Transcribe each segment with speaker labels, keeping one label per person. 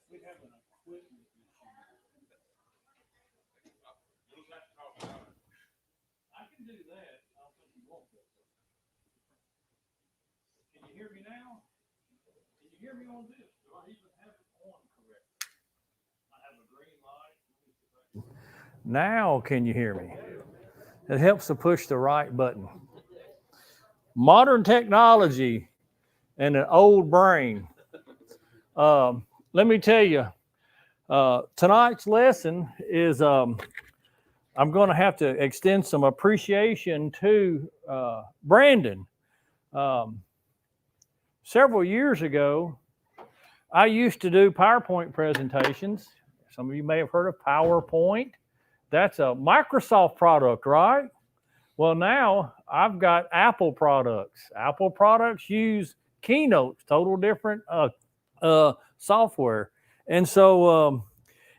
Speaker 1: We have an equipment issue. I can do that. I don't think you want that. Can you hear me now? Can you hear me on this? Do I even have it on correctly? I have a green light. Now can you hear me? It helps to push the right button. Modern technology and an old brain. Let me tell you, tonight's lesson is I'm going to have to extend some appreciation to Brandon. Several years ago, I used to do PowerPoint presentations. Some of you may have heard of PowerPoint. That's a Microsoft product, right? Well, now I've got Apple products. Apple products use Keynote, total different software. And so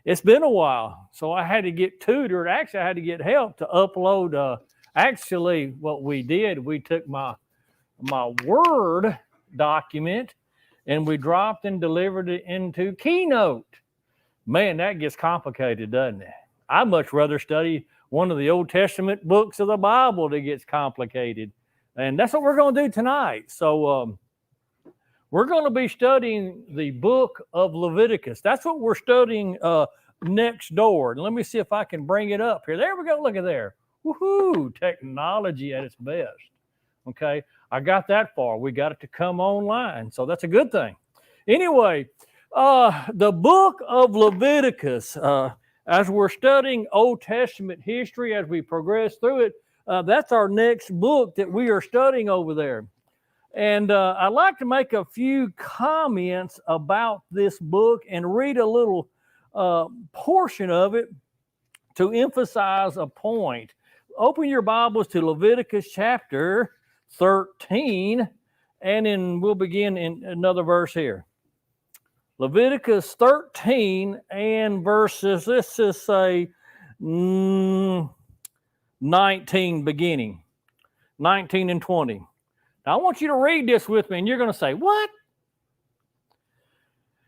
Speaker 1: it's been a while. So I had to get tutored. Actually, I had to get help to upload. Actually, what we did, we took my Word document and we dropped and delivered it into Keynote. Man, that gets complicated, doesn't it? I'd much rather study one of the Old Testament books of the Bible that gets complicated. And that's what we're going to do tonight. So we're going to be studying the book of Leviticus. That's what we're studying next door. And let me see if I can bring it up here. There we go. Look at there. Woohoo! Technology at its best. Okay. I got that far. We got it to come online. So that's a good thing. Anyway, the book of Leviticus, as we're studying Old Testament history, as we progress through it, that's our next book that we are studying over there. And I'd like to make a few comments about this book and read a little portion of it to emphasize a point. Open your Bibles to Leviticus chapter 13, and then we'll begin in another verse here. Leviticus 13 and verses, let's just say 19 beginning, 19 and 20. Now, I want you to read this with me, and you're going to say, what?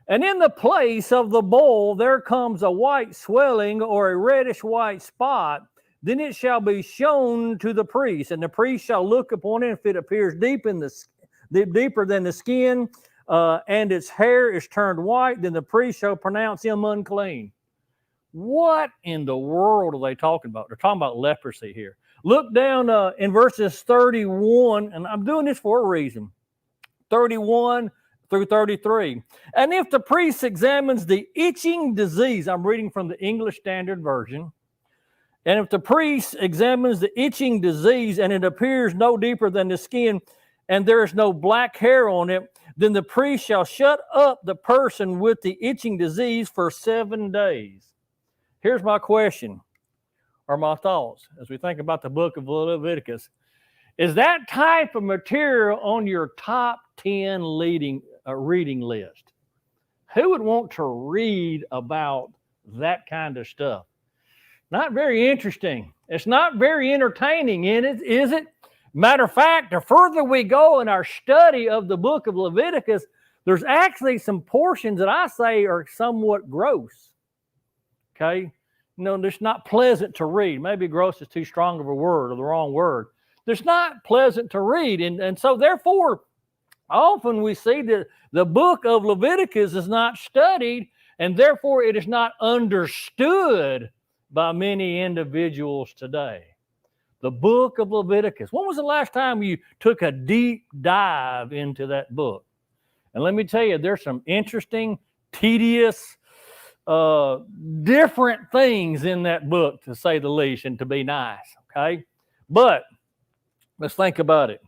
Speaker 1: And in the place of the bowl there comes a white swelling or a reddish white spot. Then it shall be shown to the priest, and the priest shall look upon it. If it appears deeper than the skin, and its hair is turned white, then the priest shall pronounce him unclean. What in the world are they talking about? They're talking about leprosy here. Look down in verses 31, and I'm doing this for a reason. 31 through 33. And if the priest examines the itching disease, I'm reading from the English Standard Version. And if the priest examines the itching disease and it appears no deeper than the skin and there is no black hair on it, then the priest shall shut up the person with the itching disease for 7 days. Here's my question, or my thoughts, as we think about the book of Leviticus. Is that type of material on your top 10 reading list? Who would want to read about that kind of stuff? Not very interesting. It's not very entertaining, is it? Matter of fact, the further we go in our study of the book of Leviticus, there's actually some portions that I say are somewhat gross. Okay? It's not pleasant to read. Maybe gross is too strong of a word or the wrong word. It's not pleasant to read. And so therefore, often we see that the book of Leviticus is not studied, and therefore it is not understood by many individuals today. The book of Leviticus. When was the last time you took a deep dive into that book? And let me tell you, there's some interesting, tedious, different things in that book, to say the least, and to be nice, okay? But let's think about it.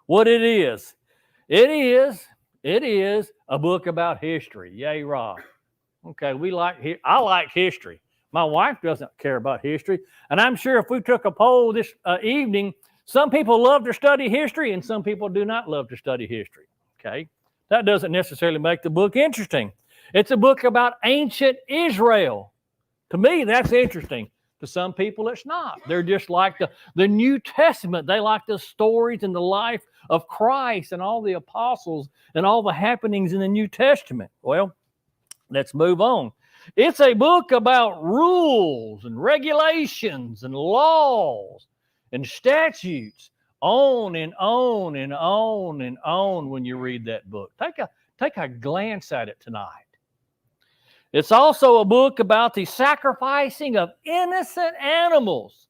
Speaker 1: What it is. It is a book about history. Yay, Rob. Okay, I like history. My wife doesn't care about history. And I'm sure if we took a poll this evening, some people love to study history and some people do not love to study history. Okay? That doesn't necessarily make the book interesting. It's a book about ancient Israel. To me, that's interesting. To some people, it's not. They're just like the New Testament. They like the stories and the life of Christ and all the apostles and all the happenings in the New Testament. Well, Let's move on. It's a book about rules and regulations and laws and statutes, on and on and on and on when you read that book. Take a glance at it tonight. It's also a book about the sacrificing of innocent animals.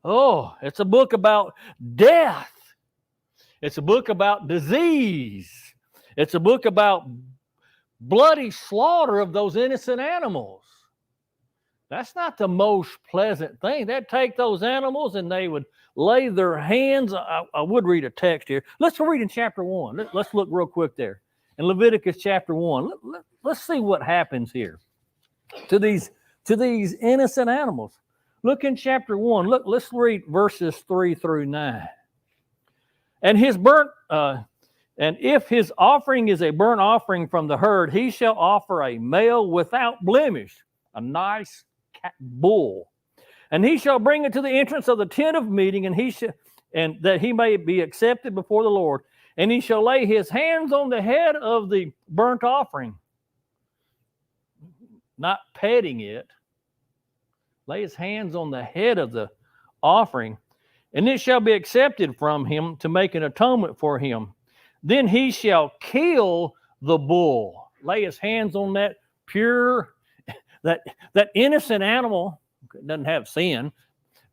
Speaker 1: Oh, it's a book about death. It's a book about disease. It's a book about bloody slaughter of those innocent animals. That's not the most pleasant thing. They'd take those animals and they would lay their hands. I would read a text here. Let's read in chapter 1. Let's look real quick there. In Leviticus chapter 1, let's see what happens here to these innocent animals. Look in chapter 1. Let's read verses 3 through 9. And if his offering is a burnt offering from the herd, he shall offer a male without blemish, a nice bull. And he shall bring it to the entrance of the tent of meeting, and that he may be accepted before the Lord. And he shall lay his hands on the head of the burnt offering, not petting it. Lay his hands on the head of the offering, and it shall be accepted from him to make an atonement for him. Then he shall kill the bull. Lay his hands on that pure, that innocent animal. It doesn't have sin,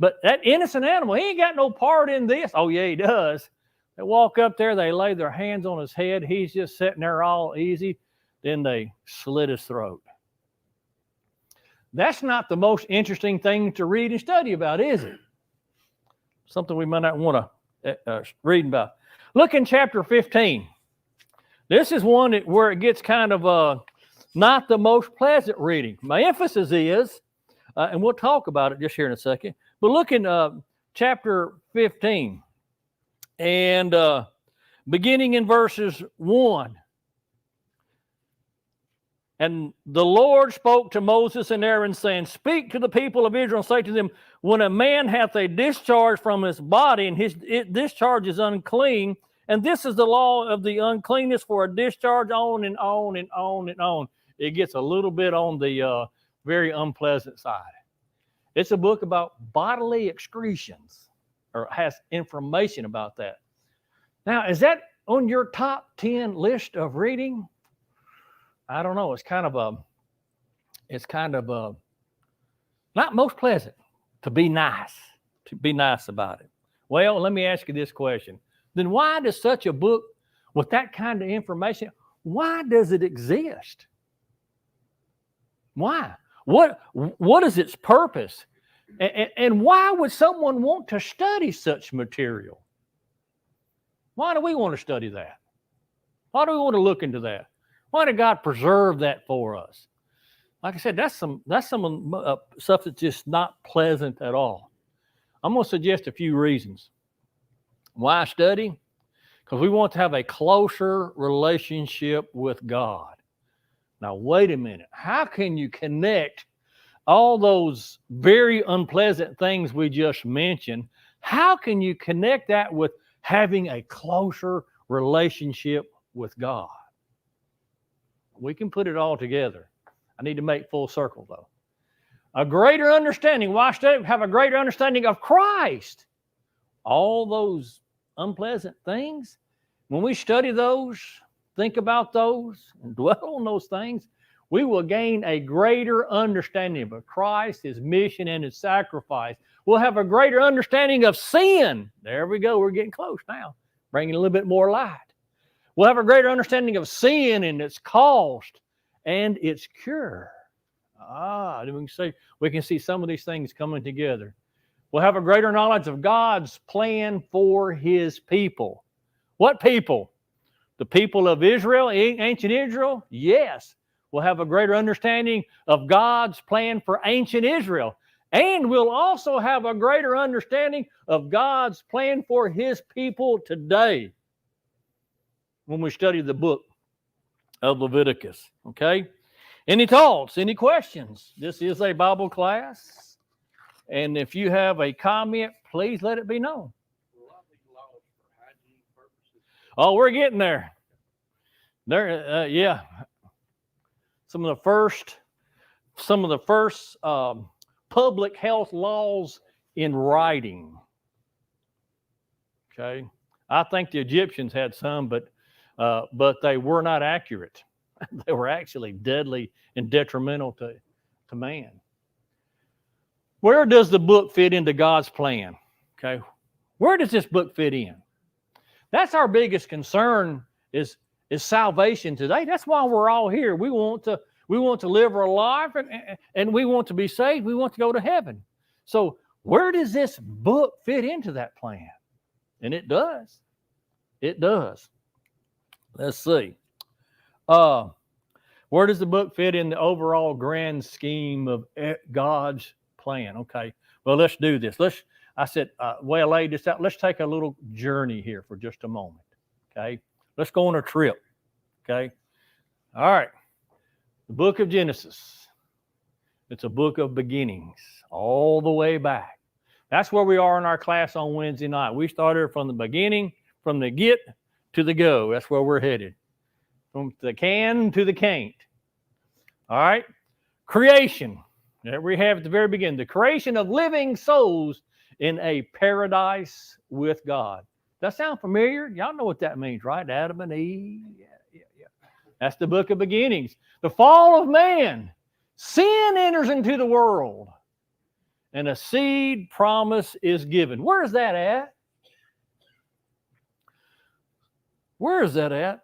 Speaker 1: but that innocent animal, he ain't got no part in this. Oh, yeah, he does. They walk up there, they lay their hands on his head. He's just sitting there all easy. Then they slit his throat. That's not the most interesting thing to read and study about, is it? Something we might not want to read about. Look in chapter 15. This is one where it gets kind of not the most pleasant reading. My emphasis is, and we'll talk about it just here in a second, but look in chapter 15 and beginning in verses 1. And the Lord spoke to Moses and Aaron, saying, speak to the people of Israel and say to them, when a man hath a discharge from his body, and his discharge is unclean, and this is the law of the uncleanness for a discharge, on and on and on and on. It gets a little bit on the very unpleasant side. It's a book about bodily excretions, or has information about that. Now, is that on your top 10 list of reading? I don't know. It's kind of not most pleasant to be nice about it. Well, let me ask you this question. Then why does such a book with that kind of information, why does it exist? Why? What is its purpose? And why would someone want to study such material? Why do we want to study that? Why do we want to look into that? Why did God preserve that for us? Like I said, that's some stuff that's just not pleasant at all. I'm going to suggest a few reasons. Why study? Because we want to have a closer relationship with God. Now, wait a minute. How can you connect all those very unpleasant things we just mentioned? How can you connect that with having a closer relationship with God? We can put it all together. I need to make full circle, though. A greater understanding. Why study? Have a greater understanding of Christ. All those unpleasant things, when we study those, think about those, and dwell on those things, we will gain a greater understanding of Christ, his mission, and his sacrifice. We'll have a greater understanding of sin. There we go. We're getting close now. Bringing a little bit more light. We'll have a greater understanding of sin and its cost and its cure. We can see some of these things coming together. We'll have a greater knowledge of God's plan for his people. What people? The people of Israel, ancient Israel? Yes. We'll have a greater understanding of God's plan for ancient Israel. And we'll also have a greater understanding of God's plan for his people today when we study the book of Leviticus. Okay? Any thoughts? Any questions? This is a Bible class. And if you have a comment, please let it be known. Oh, we're getting there. Yeah. some of the first public health laws in writing. Okay, I think the Egyptians had some, but they were not accurate. They were actually deadly and detrimental to man. Where does the book fit into God's plan? Okay, where does this book fit in? That's our biggest concern is salvation today. That's why we're all here. We want to live our life and we want to be saved. We want to go to heaven. So where does this book fit into that plan? And it does. It does. Let's see. Where does the book fit in the overall grand scheme of God's plan? Okay. Well, let's do this. I laid this out. Let's take a little journey here for just a moment. Okay. Let's go on a trip. Okay. All right. The book of Genesis. It's a book of beginnings all the way back. That's where we are in our class on Wednesday night. We started from the beginning, from the get to the go. That's where we're headed. From the can to the can't. All right. Creation. There we have at the very beginning. The creation of living souls in a paradise with God. Does that sound familiar? Y'all know what that means, right? Adam and Eve. Yeah. That's the book of beginnings. The fall of man. Sin enters into the world. And a seed promise is given. Where is that at? Where is that at?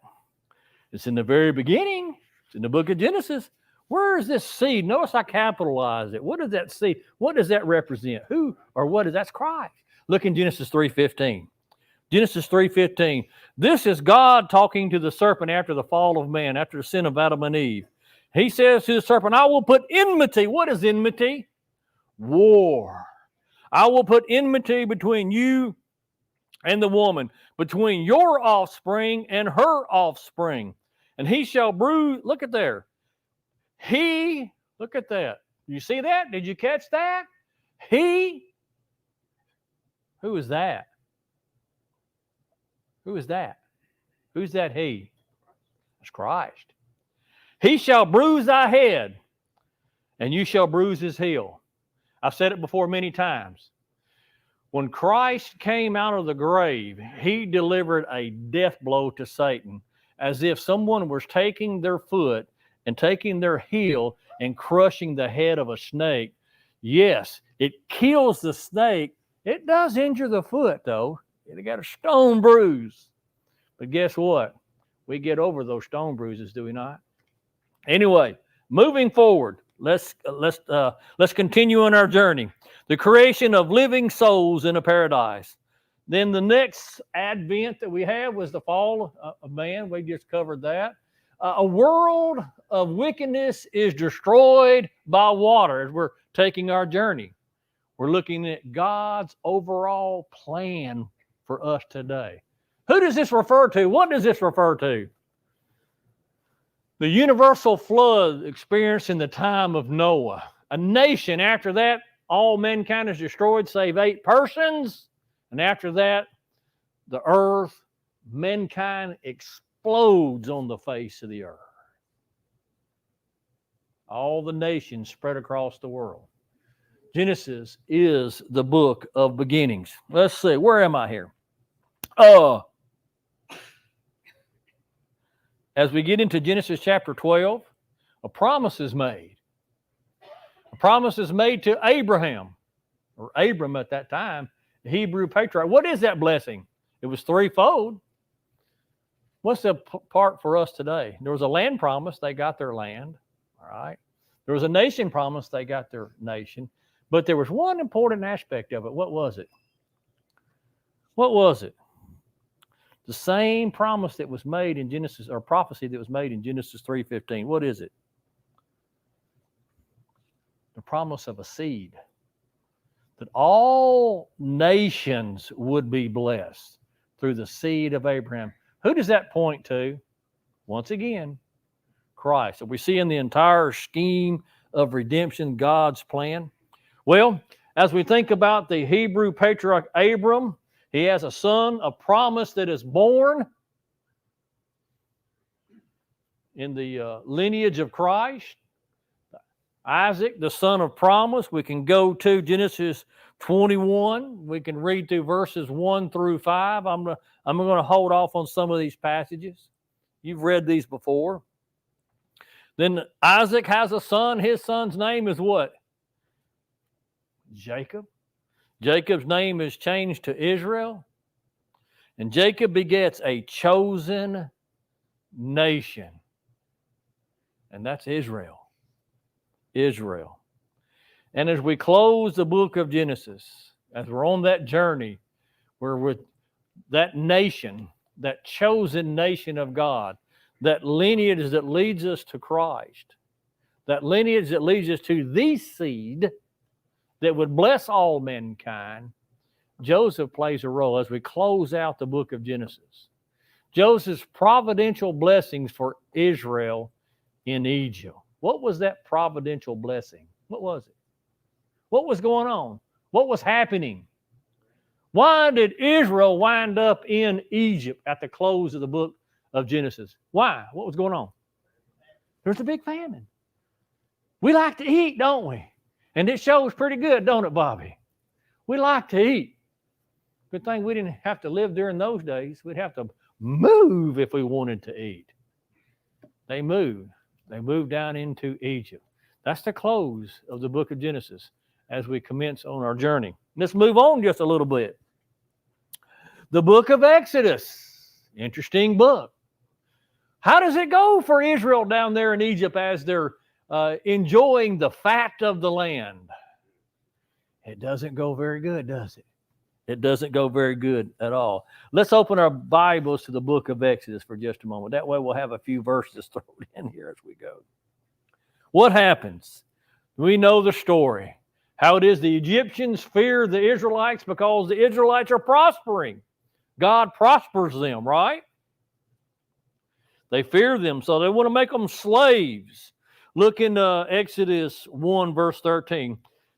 Speaker 1: It's in the very beginning. It's in the book of Genesis. Where is this seed? Notice I capitalized it. What does that seed? What does that represent? Who or what is that's Christ? Look in Genesis 3:15. Genesis 3:15. This is God talking to the serpent after the fall of man, after the sin of Adam and Eve. He says to the serpent, I will put enmity. What is enmity? War. I will put enmity between you and the woman, between your offspring and her offspring. And he shall bruise. Look at there. Look at that. You see that? Did you catch that? Who is that? Who is that? Who's that he? It's Christ. He shall bruise thy head, and you shall bruise his heel. I've said it before many times. When Christ came out of the grave, he delivered a death blow to Satan, as if someone was taking their foot and taking their heel and crushing the head of a snake. Yes, it kills the snake. It does injure the foot, though. It got a stone bruise. But guess what? We get over those stone bruises, do we not? Anyway, moving forward, let's continue on our journey. The creation of living souls in a paradise. Then the next advent that we have was the fall of man. We just covered that. A world of wickedness is destroyed by water as we're taking our journey. We're looking at God's overall plan for us today. Who does this refer to? What does this refer to? The universal flood experienced in the time of Noah. A nation, after that, all mankind is destroyed, save 8 persons. And after that, the earth, mankind explodes on the face of the earth. All the nations spread across the world. Genesis is the book of beginnings. Let's see, where am I here? As we get into Genesis chapter 12, a promise is made. A promise is made to Abraham, or Abram at that time, the Hebrew patriarch. What is that blessing? It was threefold. What's the part for us today? There was a land promise, they got their land. All right. There was a nation promise, they got their nation. But there was one important aspect of it. What was it? What was it? The same promise that was made in Genesis, or prophecy that was made in Genesis 3:15. What is it? The promise of a seed. That all nations would be blessed through the seed of Abraham. Who does that point to? Once again, Christ. So we see in the entire scheme of redemption, God's plan. Well, as we think about the Hebrew patriarch Abram, he has a son, a promise that is born. in the lineage of Christ. Isaac, the son of promise. We can go to Genesis 21. We can read through verses 1 through 5. I'm going to hold off on some of these passages. You've read these before. Then Isaac has a son. His son's name is what? Jacob. Jacob's name is changed to Israel. And Jacob begets a chosen nation. And that's Israel. Israel. And as we close the book of Genesis, as we're on that journey, we're with that nation, that chosen nation of God, that lineage that leads us to Christ, that lineage that leads us to the seed that would bless all mankind, Joseph plays a role as we close out the book of Genesis. Joseph's providential blessings for Israel in Egypt. What was that providential blessing? What was it? What was going on? What was happening? Why did Israel wind up in Egypt at the close of the book of Genesis? Why? What was going on? There's a big famine. We like to eat, don't we? And it shows pretty good, don't it, Bobby? We like to eat. Good thing we didn't have to live during those days. We'd have to move if we wanted to eat. They moved. They moved down into Egypt. That's the close of the book of Genesis as we commence on our journey. Let's move on just a little bit. The book of Exodus. Interesting book. How does it go for Israel down there in Egypt as they're enjoying the fat of the land? It doesn't go very good, does it? It doesn't go very good at all. Let's open our Bibles to the book of Exodus for just a moment. That way we'll have a few verses thrown in here as we go. What happens? We know the story. How it is the Egyptians fear the Israelites because the Israelites are prospering. God prospers them, right? They fear them, so they want to make them slaves. Look in Exodus 1, verse 13.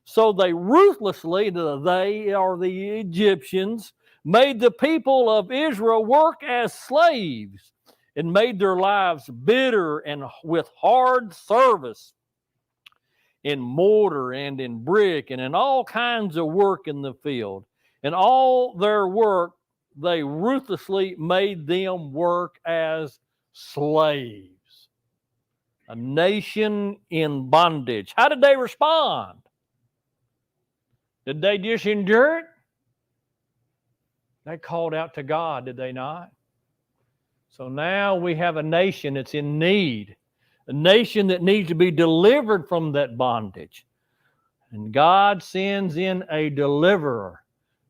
Speaker 1: So they ruthlessly, they are the Egyptians, made the people of Israel work as slaves and made their lives bitter and with hard service in mortar and in brick and in all kinds of work in the field. And all their work, they ruthlessly made them work as slaves. A nation in bondage. How did they respond? Did they just endure it? They called out to God, did they not? So now we have a nation that's in need, a nation that needs to be delivered from that bondage. And God sends in a deliverer.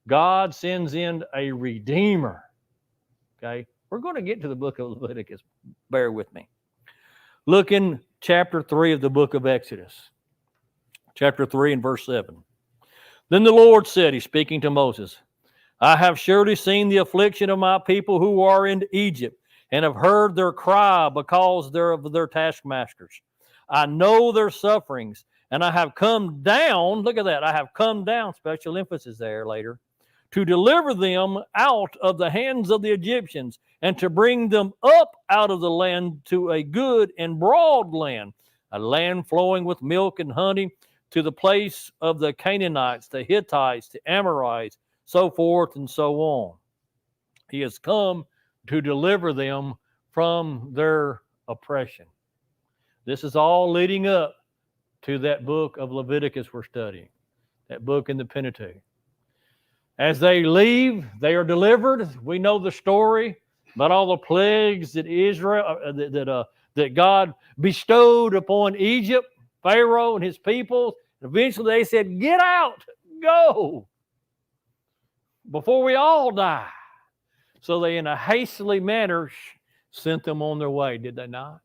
Speaker 1: God sends in a redeemer. Okay? We're going to get to the book of Leviticus. Bear with me. Look in chapter 3 of the book of Exodus. Chapter 3 and verse 7. Then the Lord said, he's speaking to Moses, I have surely seen the affliction of my people who are in Egypt, and have heard their cry because of their taskmasters. I know their sufferings, and I have come down, look at that, I have come down, special emphasis there later, to deliver them out of the hands of the Egyptians, and to bring them up out of the land to a good and broad land, a land flowing with milk and honey, to the place of the Canaanites, the Hittites, the Amorites, so forth and so on. He has come to deliver them from their oppression. This is all leading up to that book of Leviticus we're studying, that book in the Pentateuch. As they leave, they are delivered. We know the story about all the plagues that that God bestowed upon Egypt, Pharaoh and his people. Eventually they said, get out, go, before we all die. So they, in a hastily manner, sent them on their way, did they not?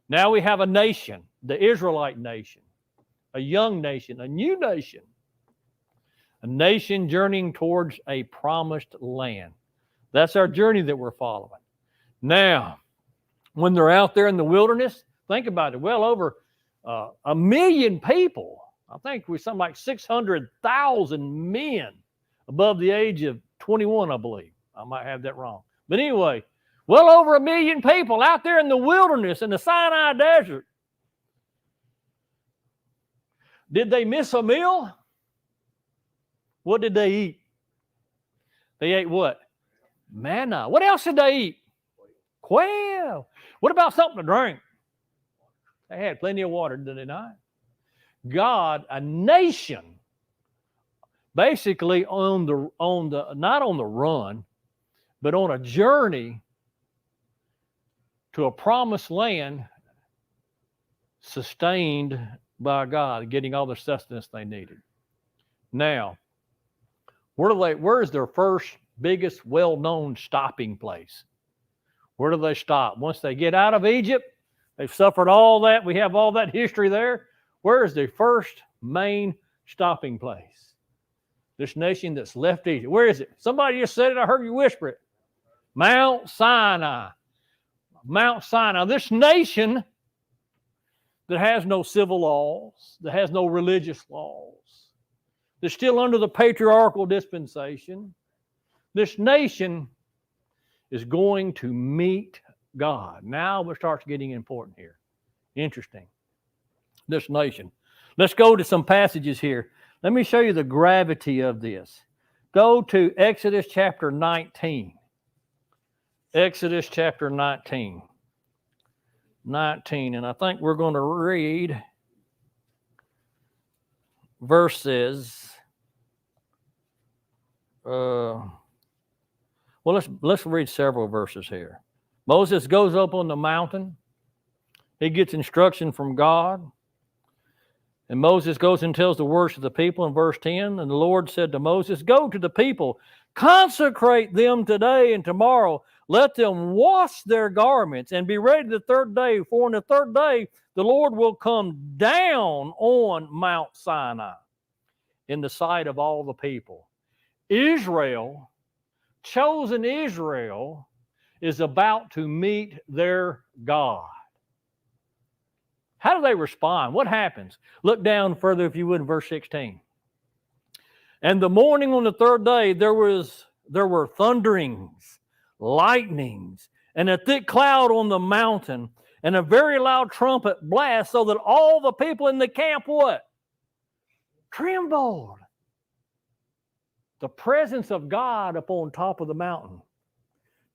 Speaker 1: Now we have a nation, the Israelite nation, a young nation, a new nation, a nation journeying towards a promised land. That's our journey that we're following. Now, when they're out there in the wilderness, think about it, well over 1 million people. I think we're something like 600,000 men above the age of 21, I believe. I might have that wrong. But anyway, Well over 1 million people out there in the wilderness, in the Sinai desert. Did they miss a meal? What did they eat? They ate what? Manna. What else did they eat? Quail. What about something to drink? They had plenty of water, did they not? God, a nation, basically not on the run, but on a journey to a promised land, sustained by God, getting all the sustenance they needed. Now, where is their first, biggest, well-known stopping place? Where do they stop? Once they get out of Egypt, they've suffered all that. We have all that history there. Where is the first main stopping place? This nation that's left Egypt. Where is it? Somebody just said it. I heard you whisper it. Mount Sinai. Mount Sinai. This nation that has no civil laws, that has no religious laws, that's still under the patriarchal dispensation. This nation is going to meet God. Now it starts getting important here. Interesting. This nation. Let's go to some passages here. Let me show you the gravity of this. Go to Exodus chapter 19. Exodus chapter 19. 19, and I think we're going to read verses. Well, let's read several verses here. Moses goes up on the mountain. He gets instruction from God. And Moses goes and tells the words to the people in verse 10. And the Lord said to Moses, go to the people, consecrate them today and tomorrow. Let them wash their garments and be ready the third day. For on the third day, the Lord will come down on Mount Sinai in the sight of all the people. Israel, chosen Israel, is about to meet their God. How do they respond? What happens? Look down further, if you would, in verse 16. And the morning on the third day, there were thunderings, lightnings, and a thick cloud on the mountain, and a very loud trumpet blast, so that all the people in the camp, what? Trembled. The presence of God up on top of the mountain.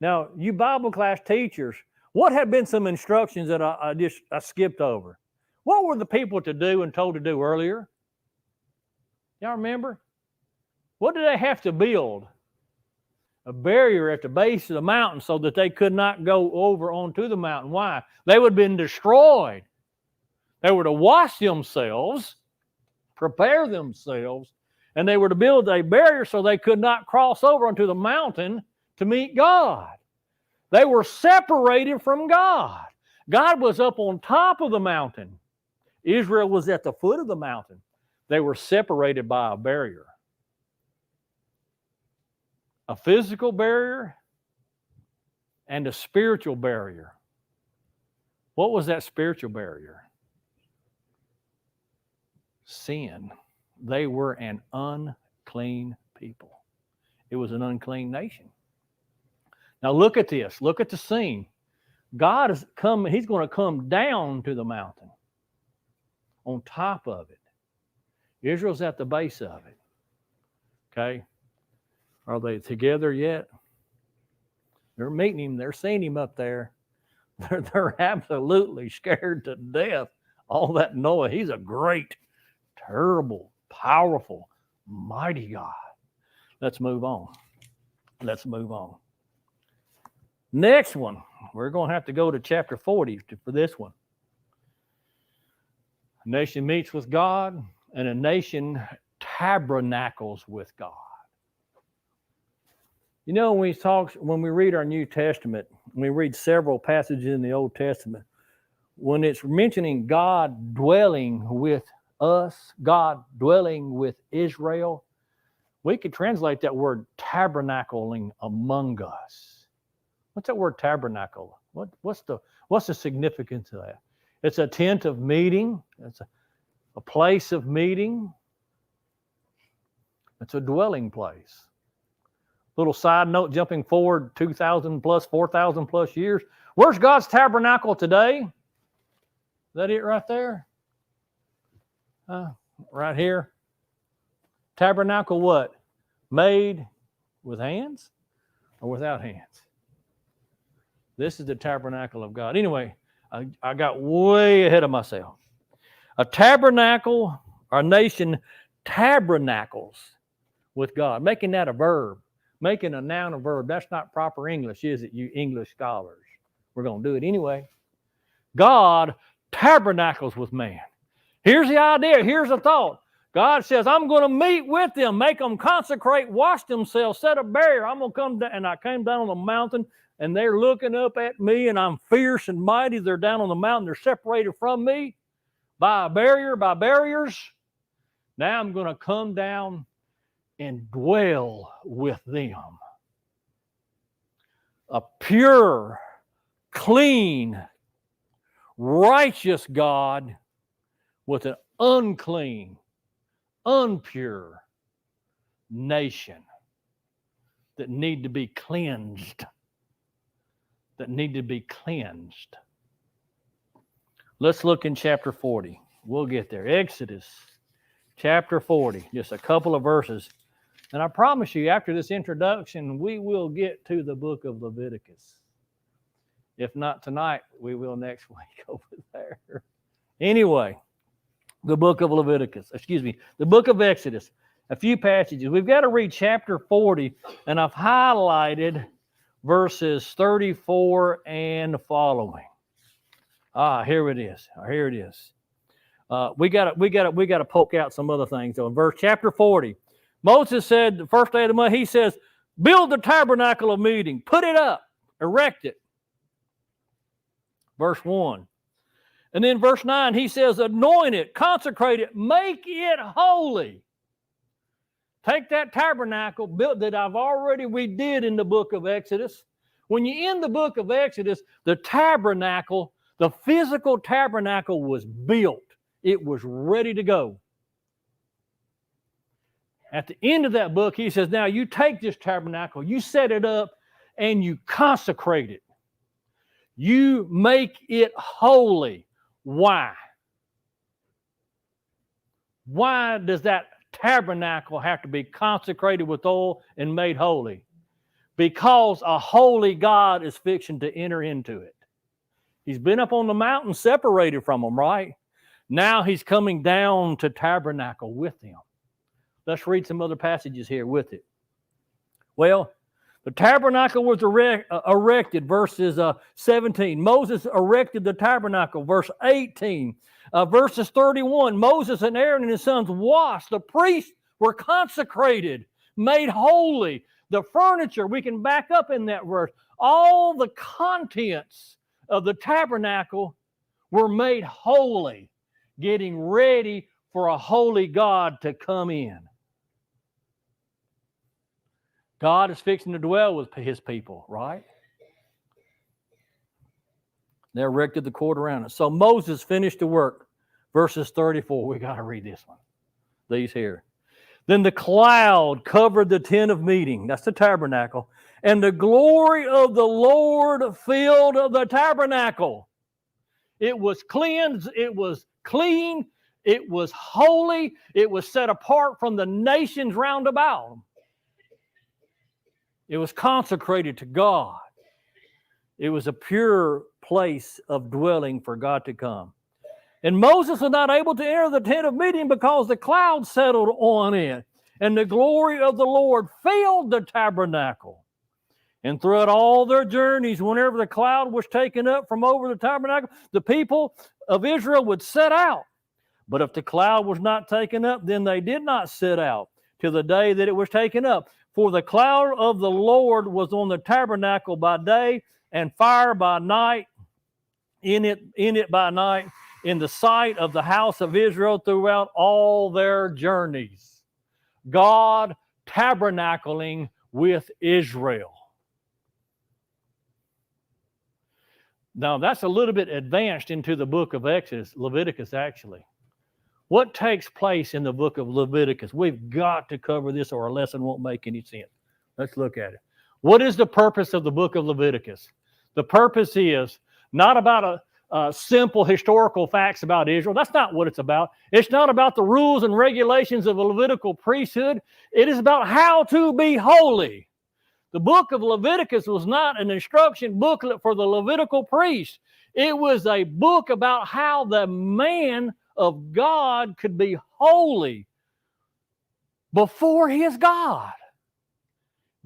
Speaker 1: Now, you Bible class teachers, what have been some instructions that I skipped over? What were the people to do and told to do earlier? Y'all remember? What did they have to build? A barrier at the base of the mountain so that they could not go over onto the mountain. Why? They would have been destroyed. They were to wash themselves, prepare themselves, and they were to build a barrier so they could not cross over onto the mountain to meet God. They were separated from God. God was up on top of the mountain. Israel was at the foot of the mountain. They were separated by a barrier. A physical barrier and a spiritual barrier. What was that spiritual barrier? Sin. They were an unclean people. It was an unclean nation. Now look at this. Look at the scene. God is coming. He's going to come down to the mountain. On top of it. Israel's at the base of it. Okay. Are they together yet? They're meeting him. They're seeing him up there. They're absolutely scared to death. All that noise. He's a great, terrible, powerful, mighty God. Let's move on. Let's move on. Next one, we're going to have to go to chapter 40 for this one. A nation meets with God, and a nation tabernacles with God. You know, when we read our New Testament, we read several passages in the Old Testament, when it's mentioning God dwelling with us, God dwelling with Israel, we could translate that word tabernacling among us. What's that word tabernacle? What's the significance of that? It's a tent of meeting. It's a place of meeting. It's a dwelling place. Little side note, jumping forward 2,000 plus, 4,000 plus years. Where's God's tabernacle today? Is that it right there? Right here. Tabernacle what? Made with hands or without hands? This is the tabernacle of God. Anyway, I got way ahead of myself. A tabernacle, our nation tabernacles with God, making that a verb, making a noun a verb. That's not proper English, is it, you English scholars? We're going to do it anyway. God tabernacles with man. Here's the idea. Here's the thought. God says, I'm going to meet with them, make them consecrate, wash themselves, set a barrier. I'm going to come down. And I came down on the mountain, and they're looking up at me, and I'm fierce and mighty. They're down on the mountain. They're separated from me by a barrier, by barriers. Now I'm going to come down and dwell with them. A pure, clean, righteous God with an unclean, unpure nation that need to be cleansed. That need to be cleansed. Let's look in chapter 40. We'll get there. Exodus chapter 40, just a couple of verses. And I promise you, after this introduction, we will get to the book of Leviticus. If not tonight, we will next week over there. Anyway, the book of the book of Exodus, a few passages. We've got to read chapter 40, and I've highlighted verses 34 and following. Here it is. Here it is. We got to poke out some other things though. In verse chapter 40, Moses said the first day of the month, he says, build the tabernacle of meeting, put it up, erect it. Verse 1. And then verse 9, he says, anoint it, consecrate it, make it holy. Take that tabernacle built that we did in the book of Exodus. When you end the book of Exodus, the tabernacle, the physical tabernacle was built. It was ready to go. At the end of that book, he says, now you take this tabernacle, you set it up, and you consecrate it. You make it holy. Why? Why does that tabernacle have to be consecrated with oil and made holy? Because a holy God is fixing to enter into it. He's been up on the mountain separated from them, right? Now he's coming down to tabernacle with them. Let's read some other passages here with it. Well, the tabernacle was erected, verses 17. Moses erected the tabernacle, verse 18. Verses 31, Moses and Aaron and his sons washed. The priests were consecrated, made holy. The furniture, we can back up in that verse. All the contents of the tabernacle were made holy, getting ready for a holy God to come in. God is fixing to dwell with his people, right? They erected the court around it. So Moses finished the work. Verses 34, we got to read this one. These here. Then the cloud covered the tent of meeting. That's the tabernacle. And the glory of the Lord filled the tabernacle. It was cleansed. It was clean. It was holy. It was set apart from the nations round about. It was consecrated to God. It was a pure place of dwelling for God to come. And Moses was not able to enter the tent of meeting because the cloud settled on it. And the glory of the Lord filled the tabernacle. And throughout all their journeys, whenever the cloud was taken up from over the tabernacle, the people of Israel would set out. But if the cloud was not taken up, then they did not set out till the day that it was taken up. For the cloud of the Lord was on the tabernacle by day, and fire by night, in it by night, in the sight of the house of Israel throughout all their journeys. God tabernacling with Israel. Now, that's a little bit advanced into the book of Exodus, Leviticus actually. What takes place in the book of Leviticus? We've got to cover this or our lesson won't make any sense. Let's look at it. What is the purpose of the book of Leviticus? The purpose is not about simple historical facts about Israel. That's not what it's about. It's not about the rules and regulations of a Levitical priesthood. It is about how to be holy. The book of Leviticus was not an instruction booklet for the Levitical priest. It was a book about how the man of God could be holy before his God.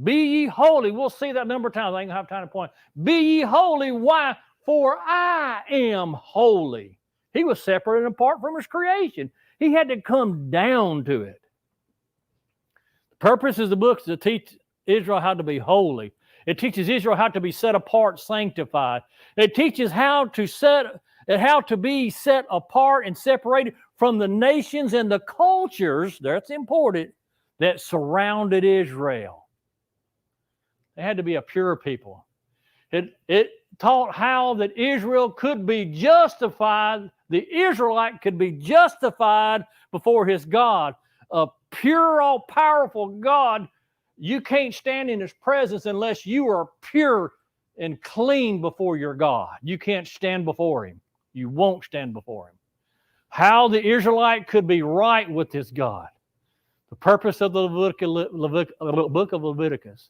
Speaker 1: Be ye holy. We'll see that a number of times. I ain't gonna have time to point. Be ye holy. Why? For I am holy. He was separate and apart from his creation. He had to come down to it. The purpose of the book is to teach Israel how to be holy. It teaches Israel how to be set apart, sanctified. It teaches how to be set apart and separated from the nations and the cultures, that's important, that surrounded Israel. They had to be a pure people. It taught how that Israel could be justified, the Israelite could be justified before his God. A pure, all-powerful God, you can't stand in his presence unless you are pure and clean before your God. You can't stand before him. You won't stand before him. How the Israelite could be right with his God. The purpose of the book of Leviticus.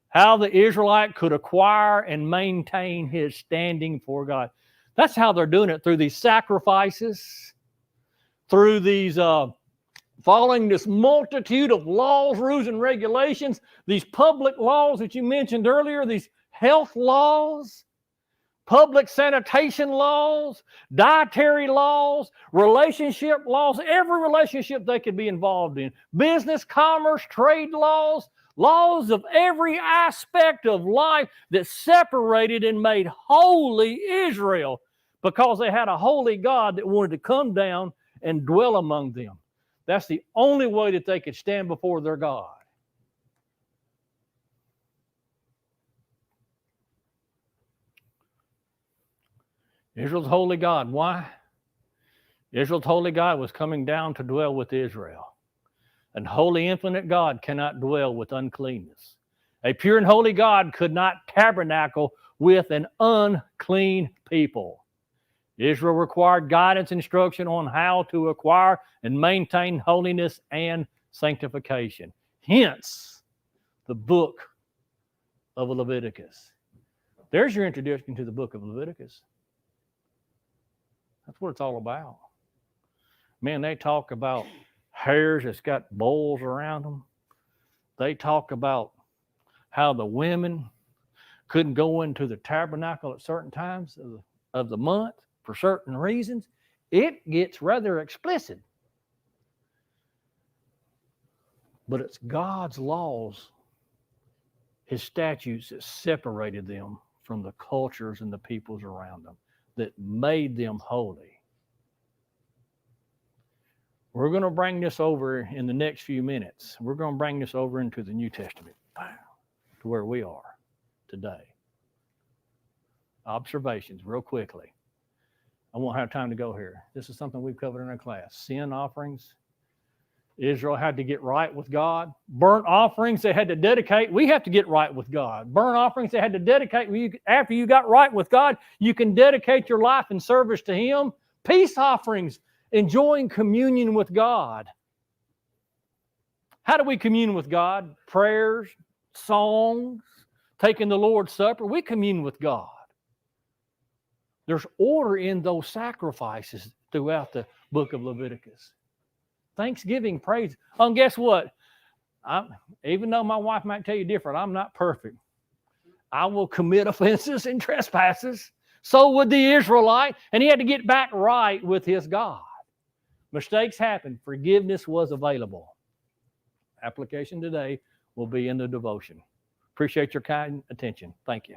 Speaker 1: How the Israelite could acquire and maintain his standing for God. That's how they're doing it, through these sacrifices, through these following this multitude of laws, rules, and regulations, these public laws that you mentioned earlier, these health laws, public sanitation laws, dietary laws, relationship laws, every relationship they could be involved in, business, commerce, trade laws, laws of every aspect of life that separated and made holy Israel, because they had a holy God that wanted to come down and dwell among them. That's the only way that they could stand before their God. Israel's holy God. Why? Israel's holy God was coming down to dwell with Israel. An holy, infinite God cannot dwell with uncleanness. A pure and holy God could not tabernacle with an unclean people. Israel required guidance, instruction on how to acquire and maintain holiness and sanctification. Hence, the book of Leviticus. There's your introduction to the book of Leviticus. That's what it's all about. Man, they talk about hairs that's got bowls around them. They talk about how the women couldn't go into the tabernacle at certain times of the month for certain reasons. It gets rather explicit. But it's God's laws, his statutes, that separated them from the cultures and the peoples around them, that made them holy. We're going to bring this over in the next few minutes. We're going to bring this over into the New Testament, to where we are today. Observations, real quickly. I won't have time to go here. This is something we've covered in our class. Sin offerings. Israel had to get right with God. Burnt offerings they had to dedicate. We have to get right with God. Burnt offerings they had to dedicate. After you got right with God, you can dedicate your life in service to him. Peace offerings, enjoying communion with God. How do we commune with God? Prayers, songs, taking the Lord's Supper. We commune with God. There's order in those sacrifices throughout the book of Leviticus. Thanksgiving, praise. And guess what? Even though my wife might tell you different, I'm not perfect. I will commit offenses and trespasses. So would the Israelite, and he had to get back right with his God. Mistakes happened. Forgiveness was available. Application today will be in the devotion. Appreciate your kind attention. Thank you.